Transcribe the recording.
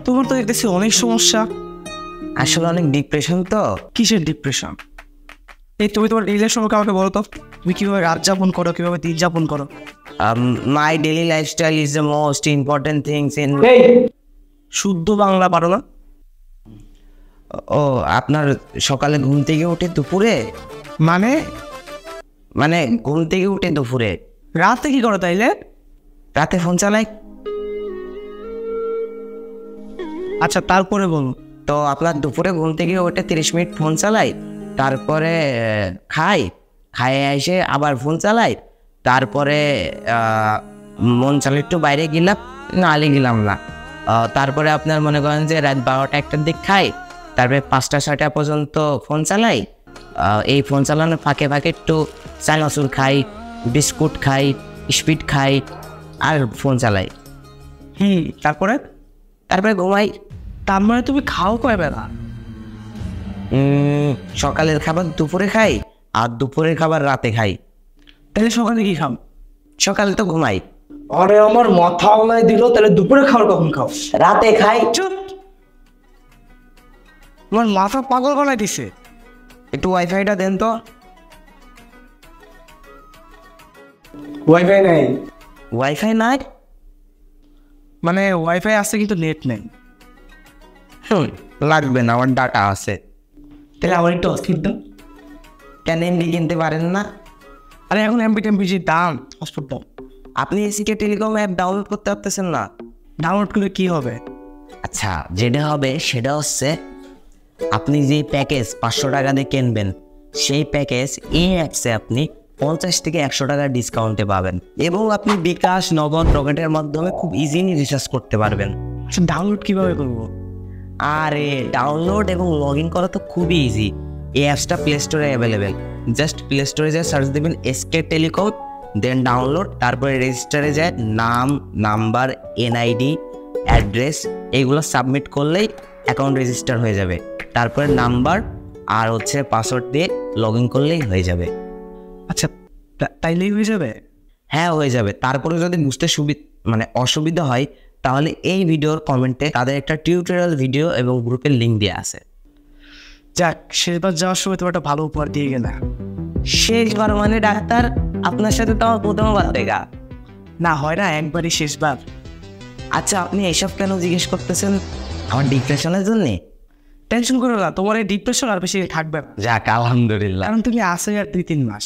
তোমার তো দেখতেছি অনেক সমস্যা। আসলে অনেক ডিপ্রেশন তো। কিসের ডিপ্রেশন? এই তুমি তোমার ডেইলি সম্পর্কে আমাকে বলো তো, তুমি কিভাবে রাত যাপন করো, কিভাবে দিন যাপন করো? My daily lifestyle is the most important things in. শুদ্ধ বাংলা পারো না? ও, আপনার সকালে ঘুম থেকে উঠে দুপুরে? মানে মানে ঘুম থেকে উঠে দুপুরে। রাতে কি করো তাইলে? রাতে ফোন চালাই। আচ্ছা তারপরে বলো। তো আপনার দুপুরে ঘুম থেকে উঠে 30 মিনিট ফোন চালাই, তারপরে খাইয়ে এসে আবার ফোন চালাই, তারপরে মন চালে একটু বাইরে গেলাম, নালে গেলাম না। তারপরে আপনার মনে করেন যে রাত 12টা 1টার দিক খাই, তারপরে 5টা 6টা পর্যন্ত ফোন চালাই। এই ফোন চালানোর ফাঁকে ফাঁকে একটু চানাচুর খাই, বিস্কুট খাই, স্পিড খাই, আর ফোন চালাই। তারপরে ঘুমাই। তার মানে তুমি খাও কয় বেলা? সকালের খাবার দুপুরে খাই, আর দুপুরের খাবার রাতে খাই। তাহলে সকালে কি খাও? সকালে তো ঘুমাই। আরে আমার মাথা ওলাই দিল, তাহলে দুপুরে খাবার কখন খাও? রাতে খাই। চুপ, তোমার মাথা পাগল বানাই দিছে। একটু ওয়াইফাইটা দেন তো। ওয়াইফাই নাই? ওয়াইফাই নাই মানে ওয়াইফাই আছে কিন্তু নেট নেই। লাগবে না, আমার ডাটা আছে। তাহলে আমার একটু অস্থির দাও। কেন এমনি কিনতে পারেন না? আরে এখন এমবি টেমবিজির দাম, হটস্পট দাও। আপনি এসিকে টেলিকম অ্যাপ ডাউনলোড করতে পারতেছেন না? ডাউনলোড করলে কি হবে? আচ্ছা, যেটা হবে সেটা হচ্ছে আপনি যে প্যাকেজ 500 টাকা দিয়ে কিনবেন, সেই প্যাকেজ এই অ্যাপসে আপনি 50 থেকে 100 টাকা ডিসকাউন্টে পাবেন, এবং আপনি বিকাশ, নগদ, রকেটের মাধ্যমে খুব ইজিলি রিচার্জ করতে পারবেন। আচ্ছা ডাউনলোড কিভাবে করবো? আরে ডাউনলোড এবং লগ ইন করা তো খুবই ইজি। এই অ্যাপসটা প্লে স্টোরে অ্যাভেলেবেল। জাস্ট প্লে স্টোরে যায় সার্চ দেবেন এসকে টেলিকম, দেন ডাউনলোড, তারপরে রেজিস্টারে যায় নাম, নাম্বার, এনআইডি, অ্যাড্রেস এইগুলো সাবমিট করলেই অ্যাকাউন্ট রেজিস্টার হয়ে যাবে। তারপরে নাম্বার আর হচ্ছে পাসওয়ার্ড দিয়ে লগ ইন করলেই হয়ে যাবে। আচ্ছা তাইলেই হয়ে যাবে? হ্যাঁ হয়ে যাবে। তারপরে যদি বুঝতে অসুবিধা হয়, তাহলে এই ভিডিওর কমেন্টে তাদের একটা টিউটোরিয়াল ভিডিও এবং গ্রুপের লিঙ্ক দেওয়া আছে। যাক, শেষবার যাওয়ার সময় তোমার একটা ভালো উপহার দিয়ে গেলে। শেষবার মানে ডাক্তার, আপনার সাথে তো আমার প্রথমবার দেখা। না হয় না, একবারই শেষবার। আচ্ছা আপনি এসব কেন জিজ্ঞেস করতেছেন? আমার ডিপ্রেশনের জন্যে? টেনশন করো না, তোমার এই ডিপ্রেশন আর বেশি থাকবে না। যাক আলহামদুলিল্লাহ। কারণ তুমি আসে আর 2-3 মাস।